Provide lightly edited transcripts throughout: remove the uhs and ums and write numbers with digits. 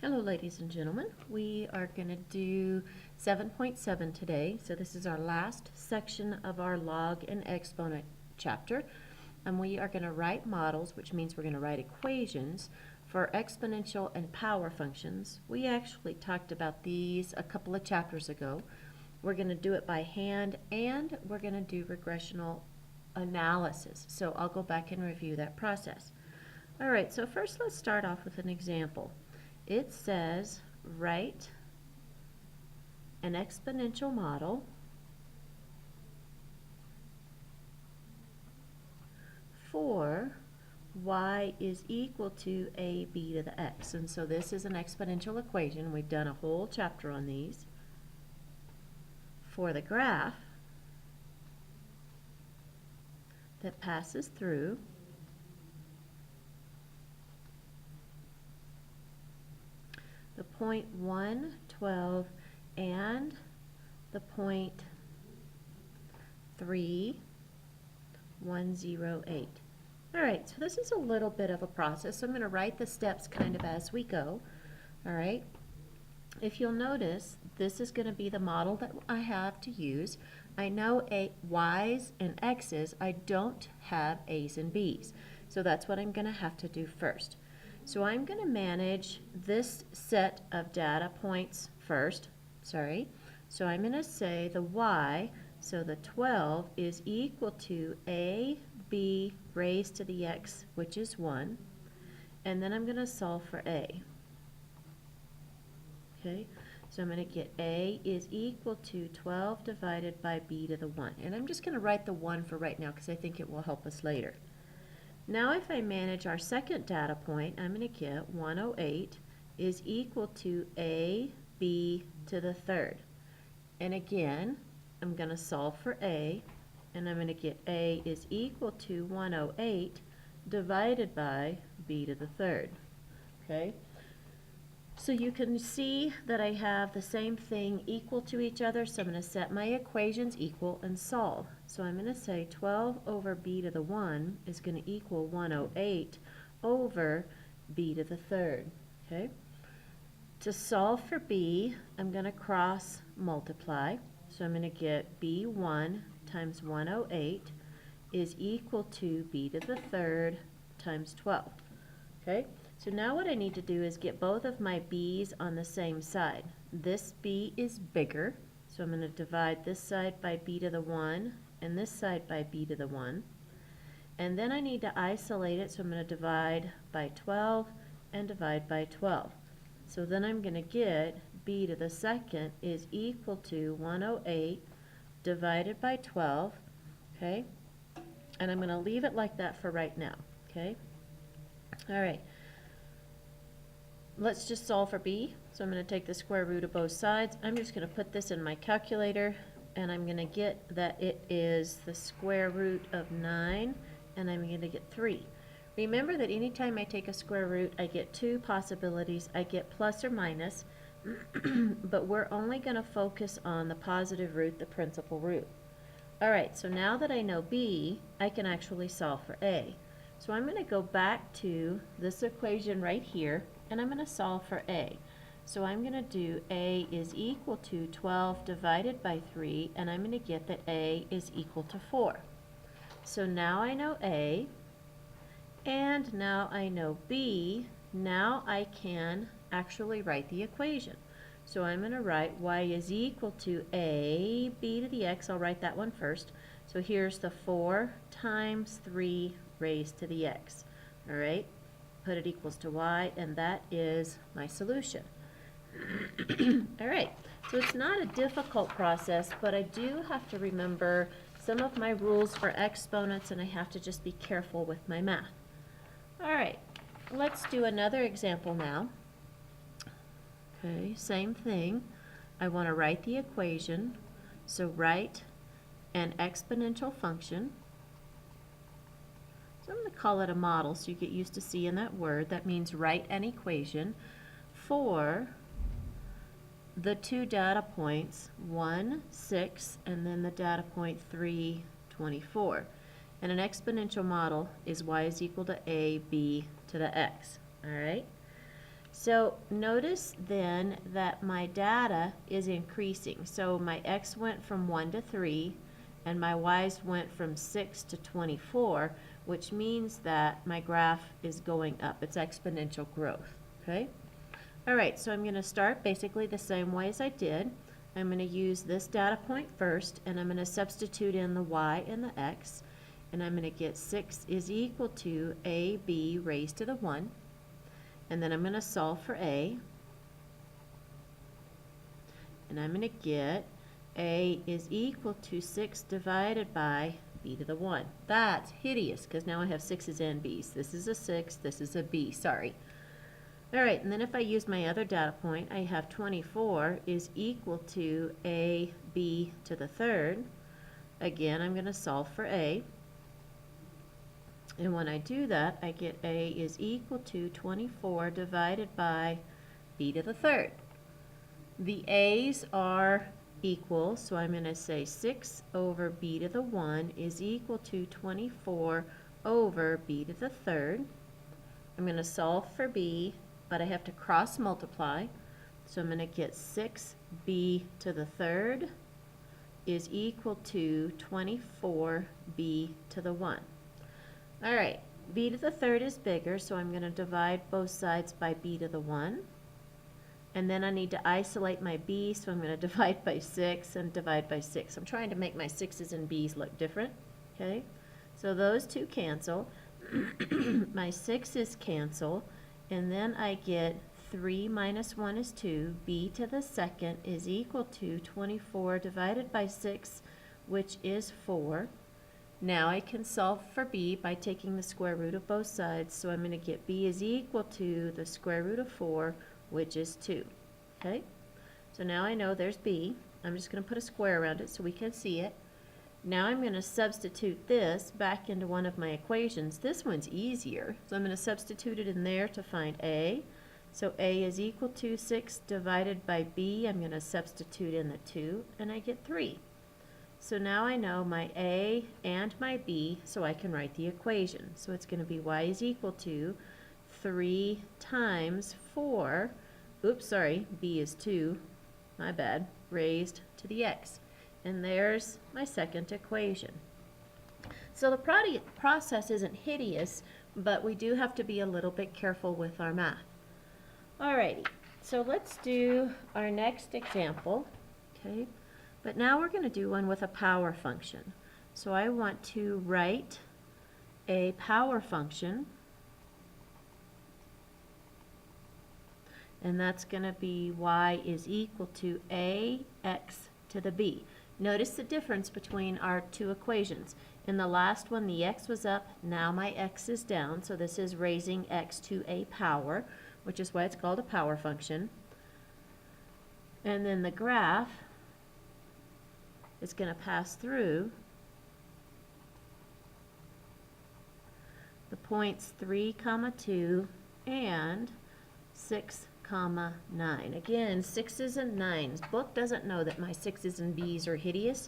Hello ladies and gentlemen, we are going to do 7.7 today. So this is our last section of our log and exponent chapter, and we are going to write models, which means we're going to write equations for exponential and power functions. We actually talked about these a couple of chapters ago. We're going to do it by hand, and we're going to do regressional analysis. So I'll go back and review that process. All right, so first let's start off with an example. It says write an exponential model for y is equal to ab to the x. And so this is an exponential equation. We've done a whole chapter on these. For the graph that passes through the point 1, 12, and the point 3, 1, 0, 8. All right, so this is a little bit of a process. So I'm going to write the steps kind of as we go. All right. If you'll notice, this is going to be the model that I have to use. I know y's and x's. I don't have a's and b's. So that's what I'm going to have to do first. So I'm going to manage this set of data points first. So I'm going to say the y, so the 12 is equal to a, b raised to the x, which is 1. And then I'm going to solve for a. Okay, so I'm going to get a is equal to 12 divided by b to the 1. And I'm just going to write the 1 for right now because I think it will help us later. Now if I manage our second data point, I'm going to get 108 is equal to a, b to the third. And again, I'm going to solve for a, and I'm going to get a is equal to 108 divided by b to the third. Okay? So you can see that I have the same thing equal to each other, so I'm going to set my equations equal and solve. So I'm going to say 12 over b to the 1 is going to equal 108 over b to the third. Okay? To solve for b, I'm going to cross multiply. So I'm going to get b1 times 108 is equal to b to the third times 12. Okay? So now what I need to do is get both of my b's on the same side. This b is bigger, so I'm going to divide this side by b to the 1 and this side by b to the 1. And then I need to isolate it, so I'm going to divide by 12 and divide by 12. So then I'm going to get b to the second is equal to 108 divided by 12, okay? And I'm going to leave it like that for right now, okay? All right. Let's just solve for b. So I'm going to take the square root of both sides. I'm just going to put this in my calculator, and I'm going to get that it is the square root of 9, and I'm going to get 3. Remember that anytime I take a square root, I get two possibilities. I get plus or minus, but we're only going to focus on the positive root, the principal root. All right, so now that I know b, I can actually solve for a. So I'm going to go back to this equation right here, and I'm going to solve for a. So I'm going to do a is equal to 12 divided by 3, and I'm going to get that a is equal to 4. So now I know a, and now I know b. Now I can actually write the equation. So I'm going to write y is equal to a, b to the x. I'll write that one first. So here's the 4 times 3 raised to the x. All right, put it equals to y, and that is my solution. All right, so it's not a difficult process, but I do have to remember some of my rules for exponents, and I have to just be careful with my math. All right, let's do another example now. Okay, same thing. I want to write the equation. So write an exponential function. So I'm going to call it a model so you get used to seeing that word. That means write an equation for the two data points, 1, 6, and then the data point 3, 24. And an exponential model is y is equal to a, b to the x. All right? So notice then that my data is increasing. So my x went from 1 to 3, and my y's went from 6 to 24, which means that my graph is going up. It's exponential growth, okay? All right, so I'm going to start basically the same way as I did. I'm going to use this data point first, and I'm going to substitute in the y and the x, and I'm going to get 6 is equal to ab raised to the 1, and then I'm going to solve for a, and I'm going to get a is equal to 6 divided by b to the 1. That's hideous, because now I have 6's and b's. This is a 6, this is a b, sorry. All right, and then if I use my other data point, I have 24 is equal to a b to the 3rd. Again, I'm going to solve for a. And when I do that, I get a is equal to 24 divided by b to the 3rd. The a's are equal, so I'm going to say 6 over b to the 1 is equal to 24 over b to the 3rd. I'm going to solve for b, but I have to cross multiply, so I'm going to get 6b to the 3rd is equal to 24b to the 1. All right, b to the 3rd is bigger, so I'm going to divide both sides by b to the 1. And then I need to isolate my b, so I'm going to divide by 6 and divide by 6. I'm trying to make my 6's and b's look different, okay? So those two cancel. My 6's cancel, and then I get 3 minus 1 is 2. B to the 2nd is equal to 24 divided by 6, which is 4. Now I can solve for b by taking the square root of both sides, so I'm going to get b is equal to the square root of 4, which is 2. Okay? So now I know there's b. I'm just going to put a square around it so we can see it. Now I'm going to substitute this back into one of my equations. This one's easier, so I'm going to substitute it in there to find a. So a is equal to 6 divided by b. I'm going to substitute in the 2, and I get 3. So now I know my a and my b, so I can write the equation. So it's going to be y is equal to 3 times 4, oops, sorry, b is 2, my bad, raised to the x. And there's my second equation. So the process isn't hideous, but we do have to be a little bit careful with our math. Alrighty, so let's do our next example, okay? But now we're going to do one with a power function. So I want to write a power function, and that's going to be y is equal to ax to the b. Notice the difference between our two equations. In the last one, the x was up, now my x is down, so this is raising x to a power, which is why it's called a power function. And then the graph is going to pass through the points 3, 2, and 6, 9. Again, 6's and 9's. Book doesn't know that my 6's and b's are hideous.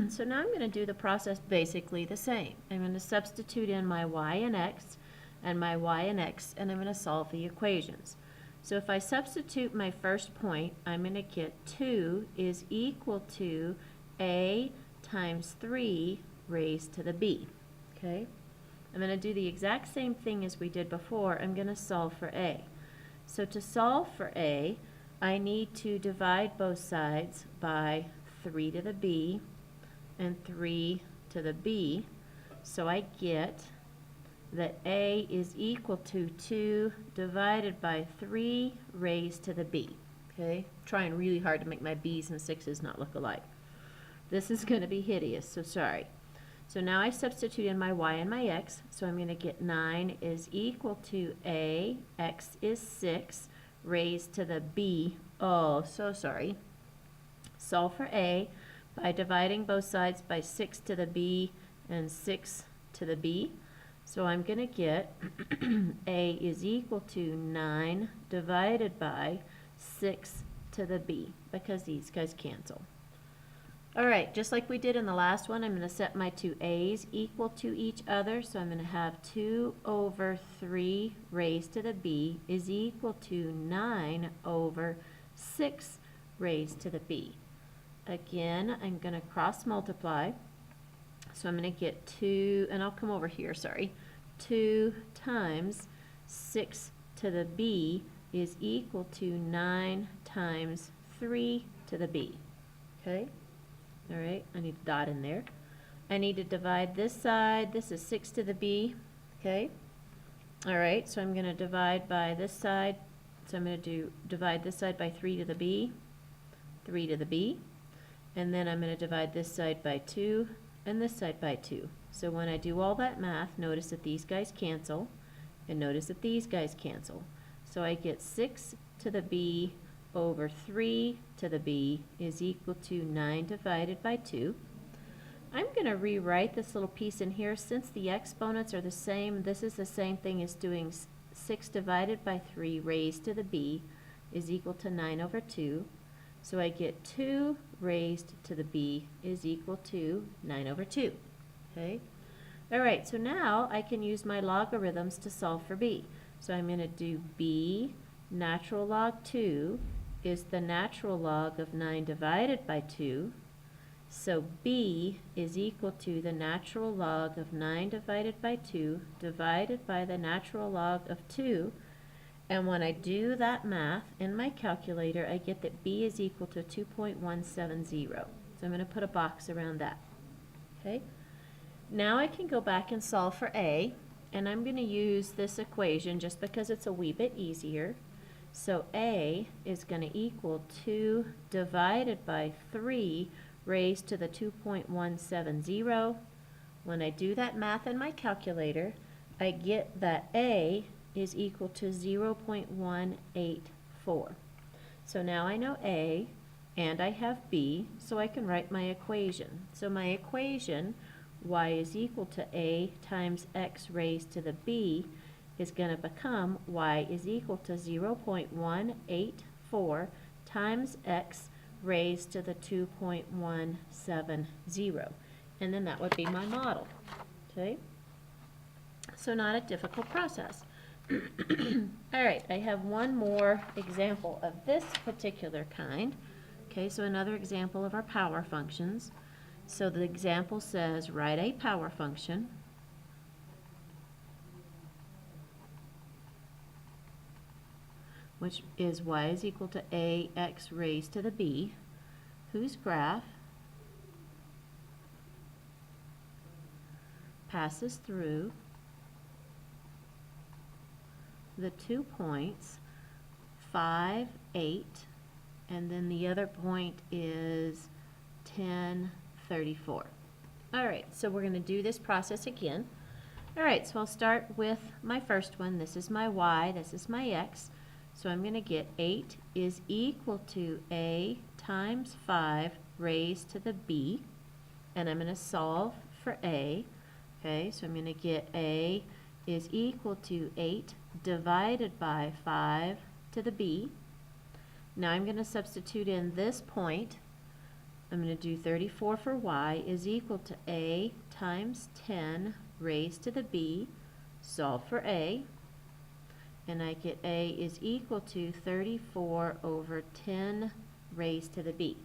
So now I'm going to do the process basically the same. I'm going to substitute in my y and x and my y and x, and I'm going to solve the equations. So if I substitute my first point, I'm going to get 2 is equal to a times 3 raised to the b. Okay? I'm going to do the exact same thing as we did before. I'm going to solve for a. So to solve for a, I need to divide both sides by 3 to the b and 3 to the b. So I get that a is equal to 2 divided by 3 raised to the b. Okay? Trying really hard to make my b's and 6's not look alike. This is going to be hideous, so sorry. So now I substitute in my y and my x, so I'm going to get 9 is equal to a, x is 6, raised to the b, oh, so sorry. Solve for a by dividing both sides by 6 to the b and 6 to the b. So I'm going to get a is equal to 9 divided by 6 to the b, because these guys cancel. All right, just like we did in the last one, I'm going to set my two a's equal to each other. So I'm going to have 2 over 3 raised to the b is equal to 9 over 6 raised to the b. Again, I'm going to cross multiply. So I'm going to get 2, and I'll come over here, sorry. 2 times 6 to the b is equal to 9 times 3 to the b. Okay? All right, I need a dot in there. I need to divide this side. This is 6 to the b. Okay? All right, so I'm going to divide by this side. So I'm going to divide this side by 3 to the b, 3 to the b. And then I'm going to divide this side by 2 and this side by 2. So when I do all that math, notice that these guys cancel, and notice that these guys cancel. So I get 6 to the b over 3 to the b is equal to 9 divided by 2. I'm going to rewrite this little piece in here. Since the exponents are the same, this is the same thing as doing 6 divided by 3 raised to the b is equal to 9 over 2. So I get 2 raised to the b is equal to 9 over 2. Okay? All right, so now I can use my logarithms to solve for b. So I'm going to do b natural log 2 is the natural log of 9 divided by 2. So b is equal to the natural log of 9 divided by 2 divided by the natural log of 2. And when I do that math in my calculator, I get that b is equal to 2.170. So I'm going to put a box around that. Okay? Now I can go back and solve for a, and I'm going to use this equation just because it's a wee bit easier. So a is going to equal 2 divided by 3 raised to the 2.170. When I do that math in my calculator, I get that a is equal to 0.184. So now I know a, and I have b, so I can write my equation. So my equation, y is equal to a times x raised to the b, is going to become y is equal to 0.184 times x raised to the 2.170. And then that would be my model. Okay? So not a difficult process. All right, I have one more example of this particular kind. Okay, so another example of our power functions. So the example says, write a power function which is y is equal to ax raised to the b, whose graph passes through the 2 points 5, 8, and then the other point is 10, 34. All right, so we're going to do this process again. All right, so I'll start with my first one. This is my y, this is my x. So I'm going to get 8 is equal to a times 5 raised to the b, and I'm going to solve for a. Okay, so I'm going to get a is equal to 8 divided by 5 to the b. Now I'm going to substitute in this point. I'm going to do 34 for y is equal to a times 10 raised to the b. Solve for a. And I get a is equal to 34 over 10 raised to the b.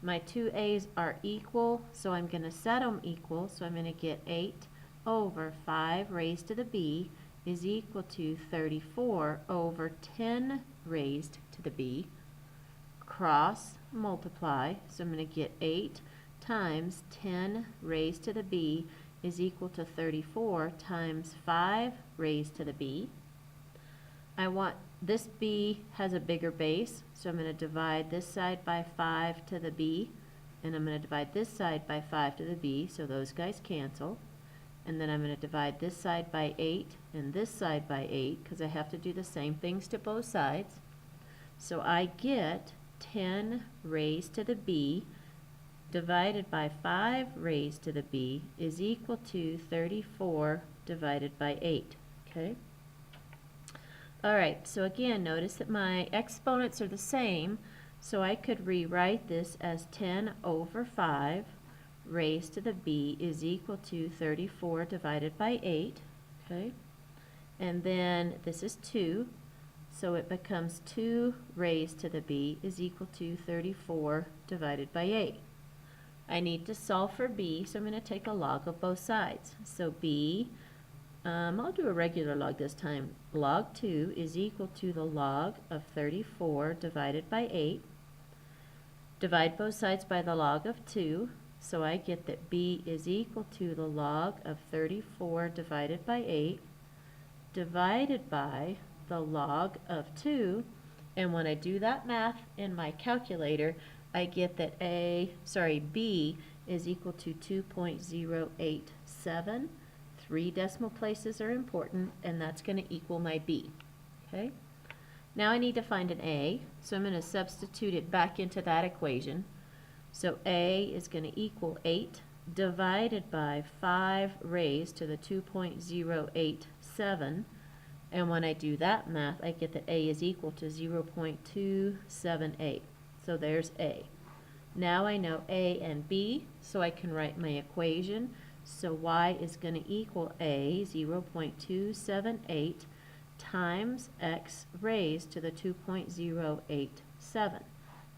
My two a's are equal, so I'm going to set them equal. So I'm going to get 8 over 5 raised to the b is equal to 34 over 10 raised to the b. Cross multiply, so I'm going to get 8 times 10 raised to the b is equal to 34 times 5 raised to the b. I want this b has a bigger base, so I'm going to divide this side by 5 to the b, and I'm going to divide this side by 5 to the b, so those guys cancel. And then I'm going to divide this side by 8 and this side by 8 because I have to do the same things to both sides. So I get 10 raised to the b divided by 5 raised to the b is equal to 34 divided by 8. Okay? All right, so again, notice that my exponents are the same, So I could rewrite this as 10 over 5 raised to the b is equal to 34 divided by 8, okay? And then this is 2, so it becomes 2 raised to the b is equal to 34 divided by 8. I need to solve for b, so I'm going to take a log of both sides. So b, I'll do a regular log this time. Log 2 is equal to the log of 34 divided by 8. Divide both sides by the log of 2, so I get that b is equal to the log of 34 divided by 8, divided by the log of 2, and when I do that math in my calculator, I get that b is equal to 2.087. 3 decimal places are important, and that's going to equal my b. Okay? Now I need to find an a, so I'm going to substitute it back into that equation. So a is going to equal 8 divided by 5 raised to the 2.087. And when I do that math, I get that a is equal to 0.278. So there's a. Now I know a and b, so I can write my equation. So y is going to equal a, 0.278, times x raised to the 2.087.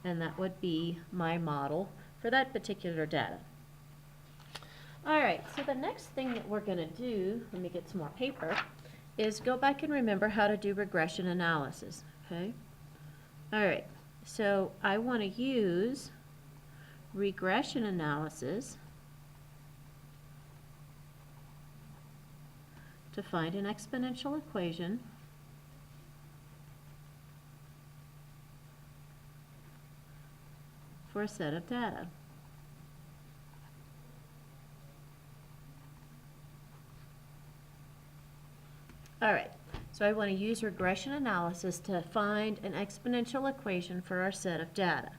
And that would be my model for that particular data. All right, so the next thing that we're going to do, let me get some more paper, is go back and remember how to do regression analysis, okay? All right, so I want to use regression analysis to find an exponential equation for a set of data. All right, so I want to use regression analysis to find an exponential equation for our set of data.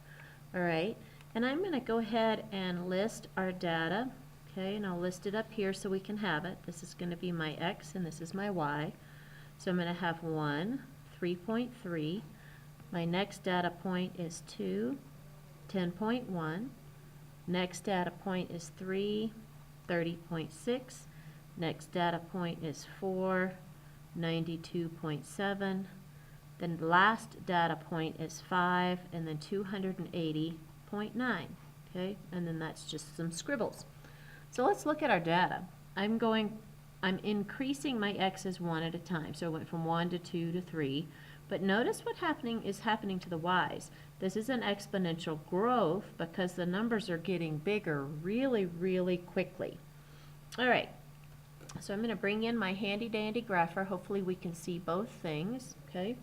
All right, and I'm going to go ahead and list our data, okay, and I'll list it up here so we can have it. This is going to be my x and this is my y. So I'm going to have 1, 3.3. My next data point is 2, 10.1. Next data point is 3, 30.6. Next data point is 4, 92.7. Then the last data point is 5, and then 280.9. Okay, and then that's just some scribbles. So let's look at our data. I'm increasing my x's one at a time. So it went from 1 to 2 to 3. But notice what is happening to the y's. This is an exponential growth because the numbers are getting bigger really, really quickly. All right, so I'm going to bring in my handy dandy grapher. Hopefully we can see both things, okay?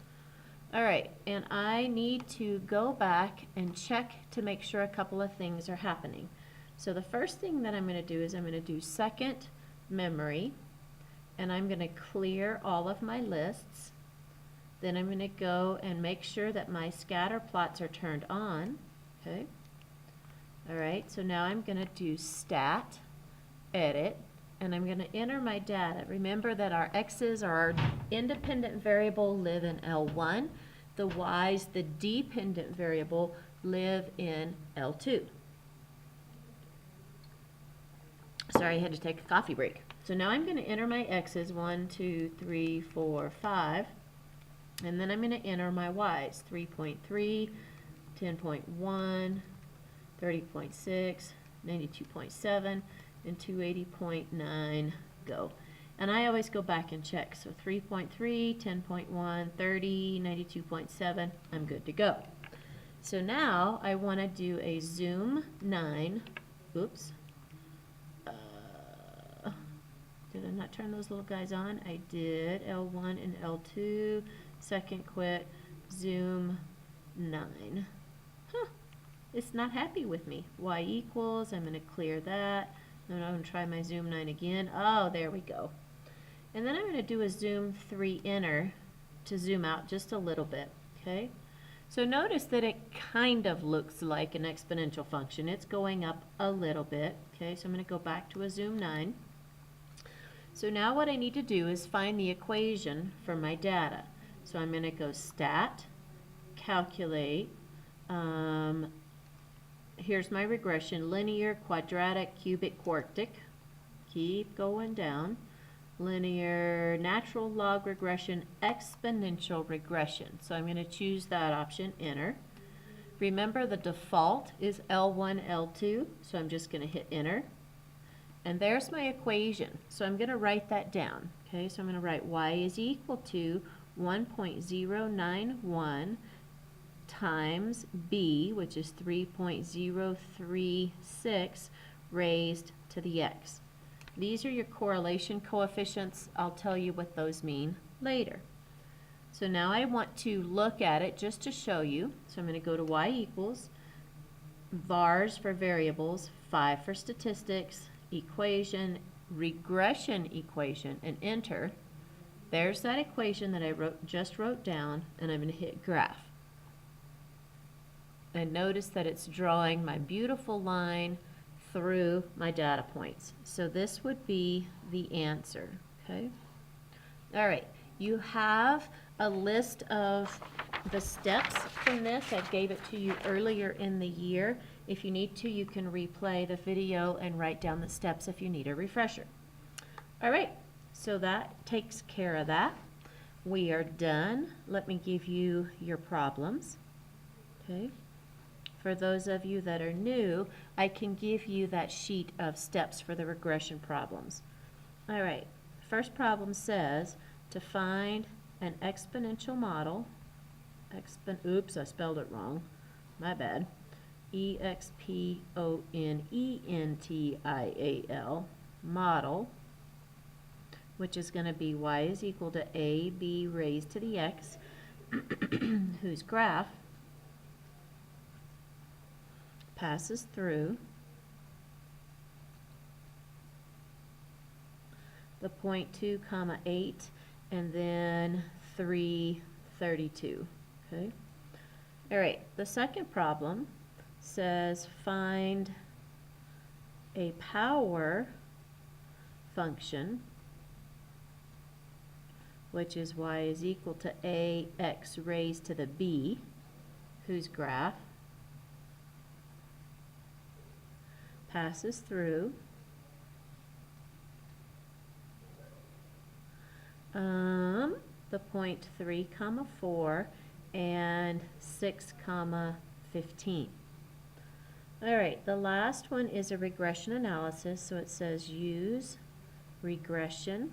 All right, and I need to go back and check to make sure a couple of things are happening. So the first thing that I'm going to do is I'm going to do second memory, and I'm going to clear all of my lists. Then I'm going to go and make sure that my scatter plots are turned on. Okay. All right, so now I'm going to do stat, edit, and I'm going to enter my data. Remember that our x's are our independent variable, live in L1. The y's, the dependent variable, live in L2. Sorry, I had to take a coffee break. So now I'm going to enter my x's, 1, 2, 3, 4, 5. And then I'm going to enter my y's, 3.3, 10.1, 30.6, 92.7, and 280.9, go. And I always go back and check. So 3.3, 10.1, 30, 92.7, I'm good to go. So now I want to do a zoom 9. Oops. Did I not turn those little guys on? I did. L1 and L2. Second quit. Zoom 9. Huh. It's not happy with me. Y equals. I'm going to clear that. Then I'm going to try my zoom 9 again. Oh, there we go. And then I'm going to do a zoom 3 enter to zoom out just a little bit. Okay. So notice that it kind of looks like an exponential function. It's going up a little bit. Okay. So I'm going to go back to a zoom 9. So now what I need to do is find the equation for my data. So I'm going to go stat, calculate, Here's my regression: linear, quadratic, cubic, quartic. Keep going down. Linear, natural log regression, exponential regression. So I'm going to choose that option, enter. Remember the default is L1, L2, so I'm just going to hit enter. And there's my equation. So I'm going to write that down. Okay, so I'm going to write y is equal to 1.091 times b, which is 3.036 raised to the x. These are your correlation coefficients. I'll tell you what those mean later. So now I want to look at it just to show you. So I'm going to go to y equals, vars for variables, 5 for statistics, equation, regression equation, and enter. There's that equation that I just wrote down, and I'm going to hit graph. And notice that it's drawing my beautiful line through my data points. So this would be the answer, okay? All right, you have a list of the steps from this. I gave it to you earlier in the year. If you need to, you can replay the video and write down the steps if you need a refresher. All right, so that takes care of that. We are done. Let me give you your problems, okay? For those of you that are new, I can give you that sheet of steps for the regression problems. All right, first problem says to find an exponential model, oops, I spelled it wrong, my bad, exponential model, which is going to be y is equal to ab raised to the x, whose graph passes through the point 2, 8, and then 332. Okay. All right. The second problem says find a power function, which is y is equal to ax raised to the b, whose graph passes through the point 3, 4 and 6, 15. All right, the last one is a regression analysis. So it says use regression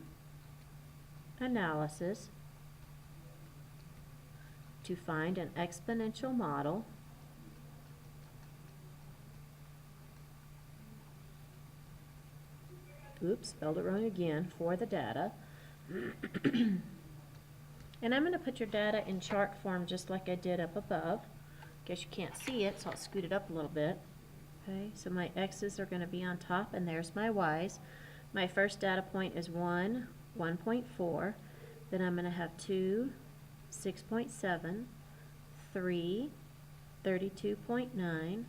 analysis to find an exponential model oops, spelled it wrong again, for the data. And I'm going to put your data in chart form just like I did up above. Guess you can't see it, so I'll scoot it up a little bit. Okay, so my x's are going to be on top, and there's my y's. My first data point is 1, 1.4. Then I'm going to have 2, 6.7, 3, 32.9,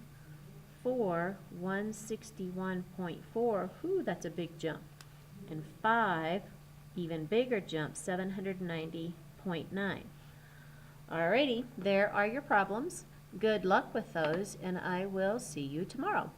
4, 161.4, whoo, that's a big jump, and 5, even bigger jump, 790.9. Alrighty, there are your problems. Good luck with those, and I will see you tomorrow.